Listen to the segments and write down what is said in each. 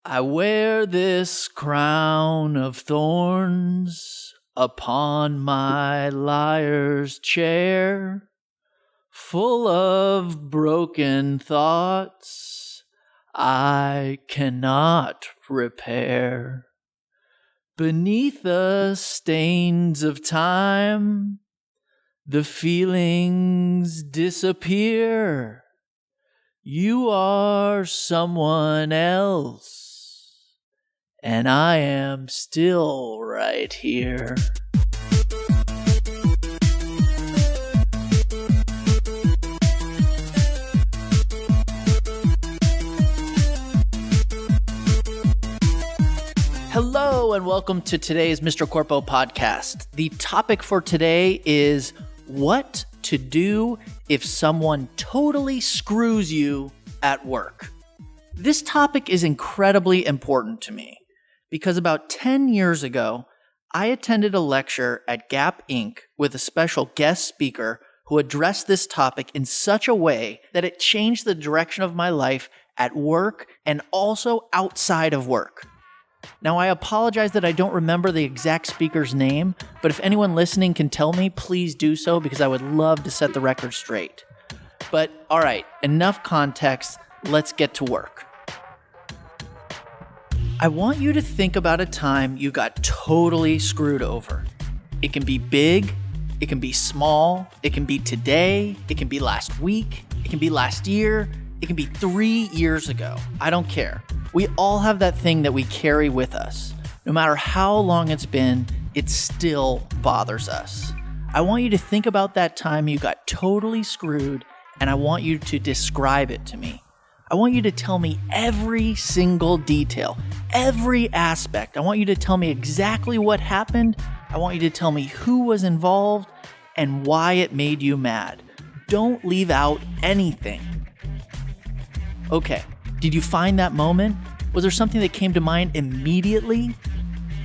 I wear this crown of thorns upon my liar's chair, full of broken thoughts I cannot repair. Beneath the stains of time, the feelings disappear. You are someone else, and I am still right here. Hello, and welcome to today's Mr. Corpo podcast. The topic for today is what to do if someone totally screws you at work. This topic is incredibly important to me because about 10 years ago, I attended a lecture at Gap Inc. with a special guest speaker who addressed this topic in such a way that it changed the direction of my life at work and also outside of work. Now, I apologize that I don't remember the exact speaker's name, but if anyone listening can tell me, please do so because I would love to set the record straight. But all right, enough context, let's get to work. I want you to think about a time you got totally screwed over. It can be big, it can be small, it can be today, it can be last week, it can be last year, it can be 3 years ago. I don't care. We all have that thing that we carry with us. No matter how long it's been, it still bothers us. I want you to think about that time you got totally screwed, and I want you to describe it to me. I want you to tell me every single detail, every aspect. I want you to tell me exactly what happened. I want you to tell me who was involved and why it made you mad. Don't leave out anything. Okay, did you find that moment? Was there something that came to mind immediately?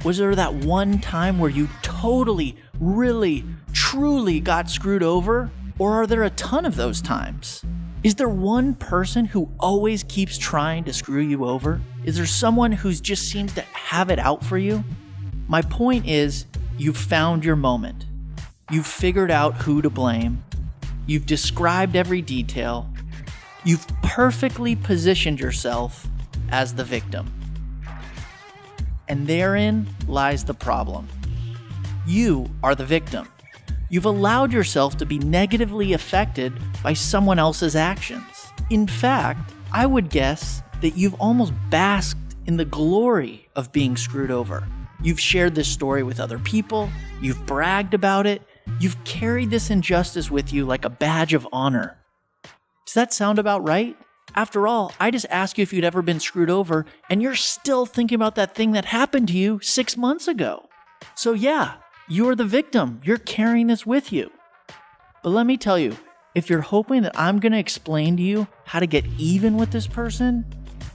Was there that one time where you totally, really, truly got screwed over? Or are there a ton of those times? Is there one person who always keeps trying to screw you over? Is there someone who just seems to have it out for you? My point is, you've found your moment. You've figured out who to blame. You've described every detail. You've perfectly positioned yourself as the victim. And therein lies the problem. You are the victim. You've allowed yourself to be negatively affected by someone else's actions. In fact, I would guess that you've almost basked in the glory of being screwed over. You've shared this story with other people. You've bragged about it. You've carried this injustice with you like a badge of honor. Does that sound about right? After all, I just asked you if you'd ever been screwed over, and you're still thinking about that thing that happened to you 6 months ago. So yeah, you're the victim. You're carrying this with you. But let me tell you, if you're hoping that I'm going to explain to you how to get even with this person,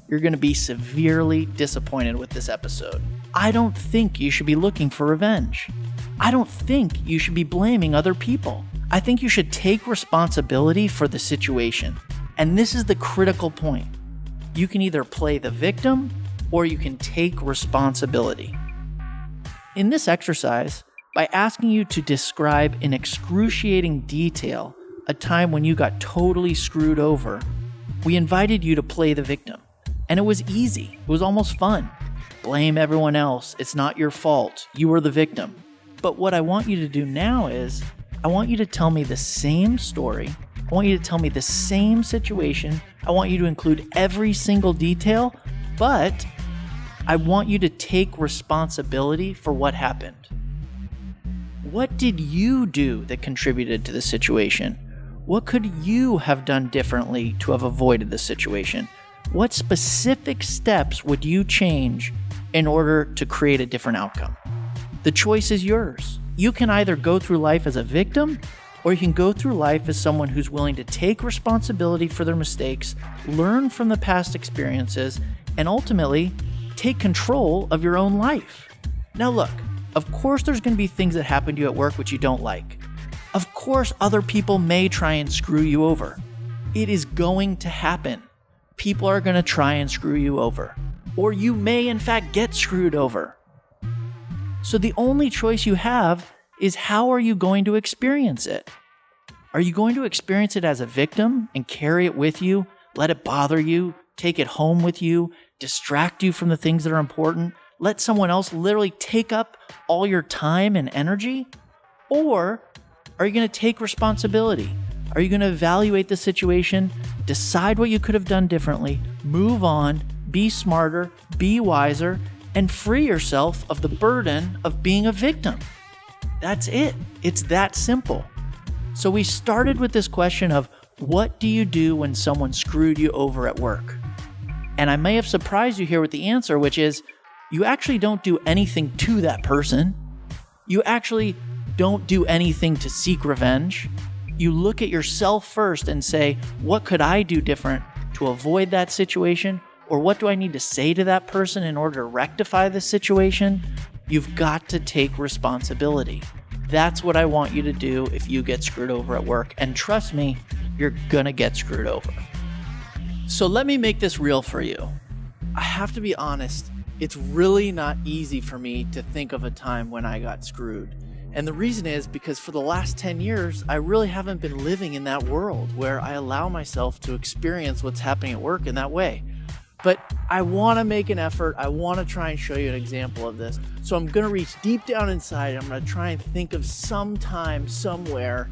you're going to be severely disappointed with this episode. I don't think you should be looking for revenge. I don't think you should be blaming other people. I think you should take responsibility for the situation. And this is the critical point. You can either play the victim or you can take responsibility. In this exercise, by asking you to describe in excruciating detail a time when you got totally screwed over, we invited you to play the victim. And it was easy. It was almost fun. Blame everyone else. It's not your fault. You were the victim. But what I want you to do now is, I want you to tell me the same story. I want you to tell me the same situation. I want you to include every single detail, but I want you to take responsibility for what happened. What did you do that contributed to the situation? What could you have done differently to have avoided the situation? What specific steps would you change in order to create a different outcome? The choice is yours. You can either go through life as a victim, or you can go through life as someone who's willing to take responsibility for their mistakes, learn from the past experiences, and ultimately take control of your own life. Now look, of course there's going to be things that happen to you at work which you don't like. Of course other people may try and screw you over. It is going to happen. People are going to try and screw you over. or you may in fact get screwed over. So the only choice you have is, how are you going to experience it? Are you going to experience it as a victim and carry it with you, let it bother you, take it home with you, distract you from the things that are important, let someone else literally take up all your time and energy? Or are you going to take responsibility? Are you going to evaluate the situation, decide what you could have done differently, move on, be smarter, be wiser, and free yourself of the burden of being a victim? That's it. It's that simple. So we started with this question of, what do you do when someone screwed you over at work? And I may have surprised you here with the answer, which is, you actually don't do anything to that person. You actually don't do anything to seek revenge. You look at yourself first and say, what could I do different to avoid that situation? Or what do I need to say to that person in order to rectify the situation? You've got to take responsibility. That's what I want you to do if you get screwed over at work. And trust me, you're gonna get screwed over. So let me make this real for you. I have to be honest, it's really not easy for me to think of a time when I got screwed. And the reason is because for the last 10 years, I really haven't been living in that world where I allow myself to experience what's happening at work in that way. But I want to make an effort. I want to try and show you an example of this. So I'm going to reach deep down inside. I'm going to try and think of some time, somewhere,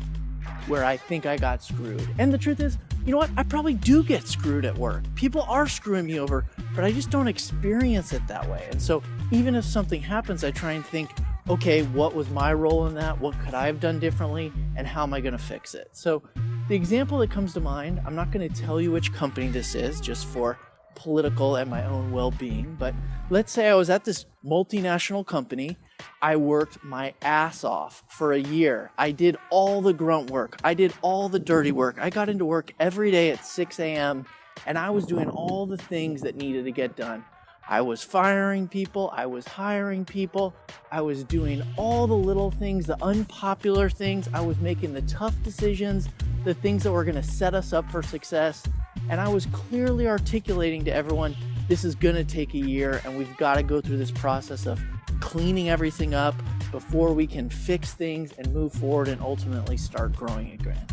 where I think I got screwed. And the truth is, you know what? I probably do get screwed at work. People are screwing me over, but I just don't experience it that way. And so even if something happens, I try and think, okay, what was my role in that? What could I have done differently? And how am I going to fix it? So the example that comes to mind, I'm not going to tell you which company this is, just for political and my own well-being, but let's say I was at this multinational company. I worked my ass off for a year. I did all the grunt work. I did all the dirty work. I got into work every day at 6 a.m. and I was doing all the things that needed to get done. I was firing people. I was hiring people. I was doing all the little things, the unpopular things. I was making the tough decisions, the things that were going to set us up for success. And I was clearly articulating to everyone, this is going to take a year and we've got to go through this process of cleaning everything up before we can fix things and move forward and ultimately start growing again.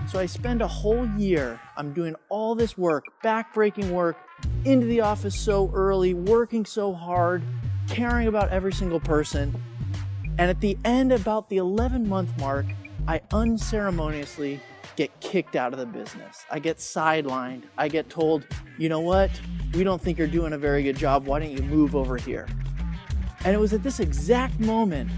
So I spend a whole year, I'm doing all this work, backbreaking work, into the office so early, working so hard, caring about every single person. And at the end, about the 11-month mark, I unceremoniously get kicked out of the business. I get sidelined. I get told, you know what? We don't think you're doing a very good job. Why don't you move over here? And it was at this exact moment,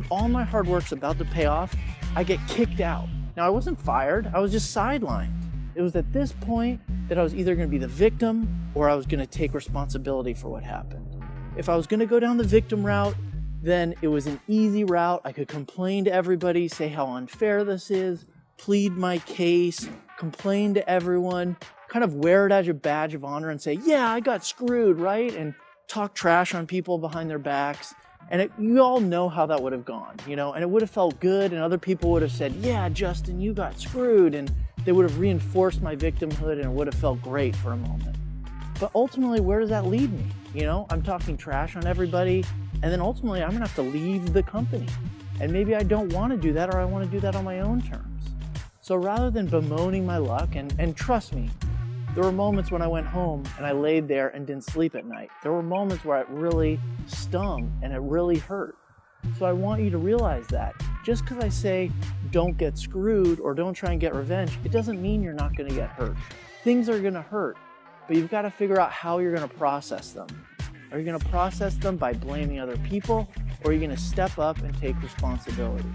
all my hard work's about to pay off, I get kicked out. Now, I wasn't fired. I was just sidelined. It was at this point that I was either going to be the victim or I was going to take responsibility for what happened. If I was going to go down the victim route, then it was an easy route. I could complain to everybody, say how unfair this is, plead my case, complain to everyone, kind of wear it as a badge of honor and say, yeah, I got screwed, right? And talk trash on people behind their backs. And you all know how that would have gone, and it would have felt good. And other people would have said, yeah, Justin, you got screwed. And they would have reinforced my victimhood and it would have felt great for a moment. But ultimately, where does that lead me? I'm talking trash on everybody. And then ultimately, I'm going to have to leave the company. And maybe I don't want to do that, or I want to do that on my own terms. So rather than bemoaning my luck, and trust me, there were moments when I went home and I laid there and didn't sleep at night. There were moments where it really stung and it really hurt. So I want you to realize that just because I say don't get screwed or don't try and get revenge, it doesn't mean you're not going to get hurt. Things are going to hurt, but you've got to figure out how you're going to process them. Are you going to process them by blaming other people, or are you going to step up and take responsibility?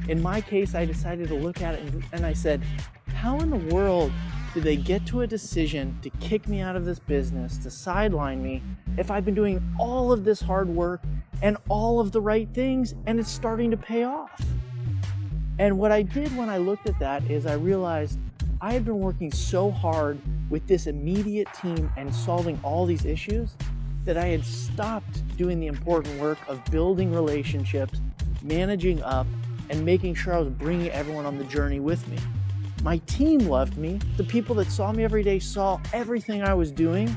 In my case, I decided to look at it and I said, how in the world did they get to a decision to kick me out of this business, to sideline me, if I've been doing all of this hard work and all of the right things and it's starting to pay off? And what I did when I looked at that is I realized I had been working so hard with this immediate team and solving all these issues that I had stopped doing the important work of building relationships, managing up, and making sure I was bringing everyone on the journey with me. My team loved me. The people that saw me every day saw everything I was doing,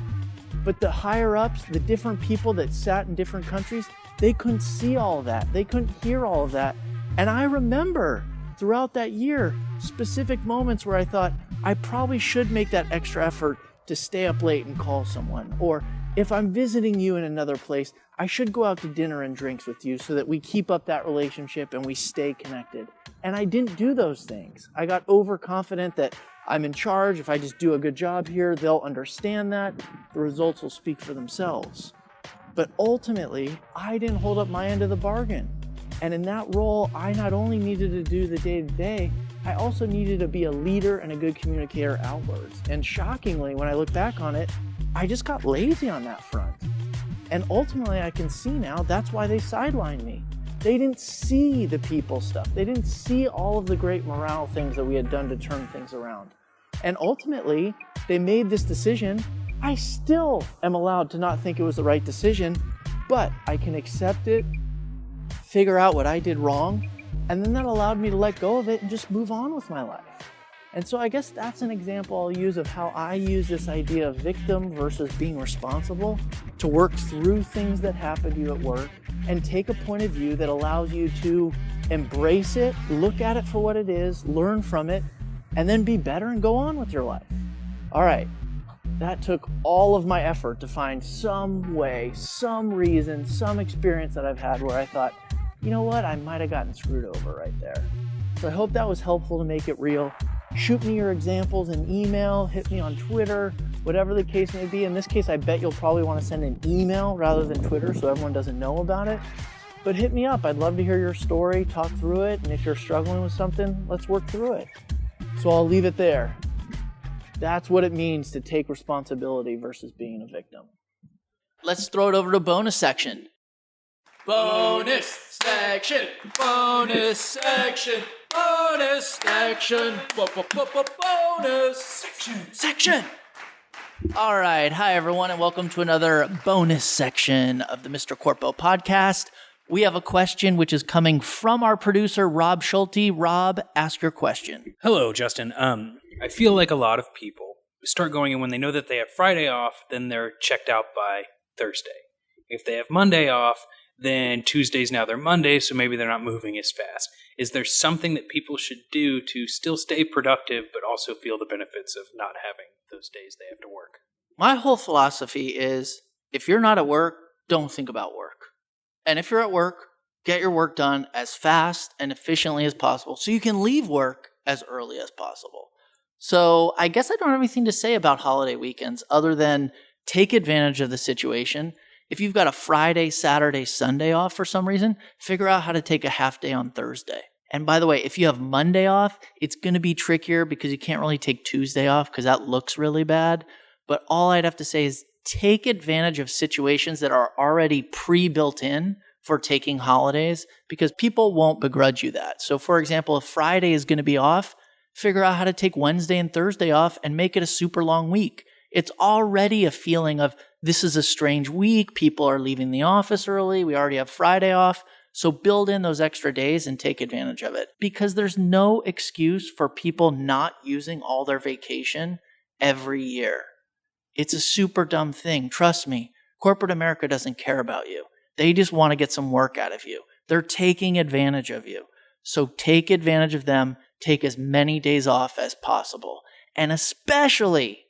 But the higher ups, the different people that sat in different countries, they couldn't see all of that. They couldn't hear all of that. And I remember throughout that year, specific moments where I thought, I probably should make that extra effort to stay up late and call someone. Or if I'm visiting you in another place, I should go out to dinner and drinks with you so that we keep up that relationship and we stay connected. And I didn't do those things. I got overconfident that I'm in charge. If I just do a good job here, they'll understand that. The results will speak for themselves. But ultimately, I didn't hold up my end of the bargain. And in that role, I not only needed to do the day-to-day, I also needed to be a leader and a good communicator outwards. And shockingly, when I look back on it, I just got lazy on that front. And ultimately, I can see now that's why they sidelined me. They didn't see the people stuff. They didn't see all of the great morale things that we had done to turn things around. And ultimately, they made this decision. I still am allowed to not think it was the right decision, but I can accept it, figure out what I did wrong, and then that allowed me to let go of it and just move on with my life. And so I guess that's an example I'll use of how I use this idea of victim versus being responsible to work through things that happen to you at work and take a point of view that allows you to embrace it, look at it for what it is, learn from it, and then be better and go on with your life. All right, that took all of my effort to find some way, some reason, some experience that I've had where I thought, you know what, I might have gotten screwed over right there. So I hope that was helpful to make it real. Shoot me your examples in email, hit me on Twitter, whatever the case may be. In this case, I bet you'll probably want to send an email rather than Twitter so everyone doesn't know about it. But hit me up. I'd love to hear your story, talk through it, and if you're struggling with something, let's work through it. So I'll leave it there. That's what it means to take responsibility versus being a victim. Let's throw it over to bonus section. Bonus section, bonus section, bonus section, bonus section. All right. Hi, everyone, and welcome to another bonus section of the Mr. Corpo podcast. We have a question which is coming from our producer, Rob Schulte. Rob, ask your question. Hello, Justin. I feel like a lot of people start going in when they know that they have Friday off, then they're checked out by Thursday. If they have Monday off, then Tuesday's now their Monday, so maybe they're not moving as fast. Is there something that people should do to still stay productive, but also feel the benefits of not having those days they have to work? My whole philosophy is, if you're not at work, don't think about work. And if you're at work, get your work done as fast and efficiently as possible so you can leave work as early as possible. So I guess I don't have anything to say about holiday weekends other than take advantage of the situation. If you've got a Friday, Saturday, Sunday off for some reason, figure out how to take a half day on Thursday. And by the way, if you have Monday off, it's going to be trickier because you can't really take Tuesday off because that looks really bad. But all I'd have to say is take advantage of situations that are already pre-built in for taking holidays because people won't begrudge you that. So for example, if Friday is going to be off, figure out how to take Wednesday and Thursday off and make it a super long week. It's already a feeling of this is a strange week. People are leaving the office early. We already have Friday off. So build in those extra days and take advantage of it because there's no excuse for people not using all their vacation every year. It's a super dumb thing. Trust me, corporate America doesn't care about you. They just want to get some work out of you. They're taking advantage of you. So take advantage of them. Take as many days off as possible. And especially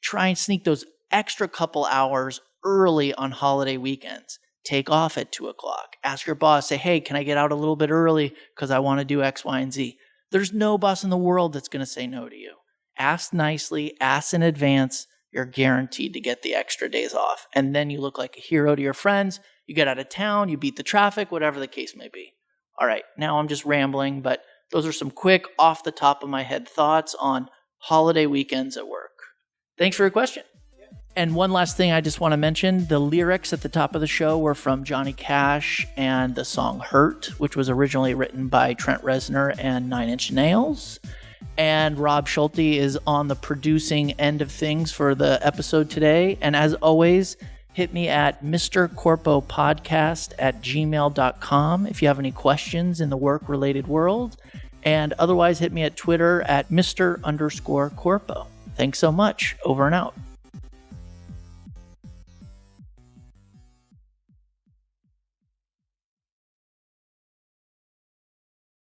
try and sneak those extra couple hours early on holiday weekends. Take off at 2 o'clock. Ask your boss, say, hey, can I get out a little bit early because I want to do X, Y, and Z. There's no boss in the world that's going to say no to you. Ask nicely, ask in advance. You're guaranteed to get the extra days off. And then you look like a hero to your friends. You get out of town, you beat the traffic, whatever the case may be. All right, now I'm just rambling, but those are some quick off the top of my head thoughts on holiday weekends at work. Thanks for your question. And one last thing I just want to mention, the lyrics at the top of the show were from Johnny Cash and the song Hurt, which was originally written by Trent Reznor and Nine Inch Nails. And Rob Schulte is on the producing end of things for the episode today. And as always, hit me at mrcorpopodcast@gmail.com if you have any questions in the work-related world. And otherwise, hit me at Twitter at Mr_Corpo. Thanks so much. Over and out.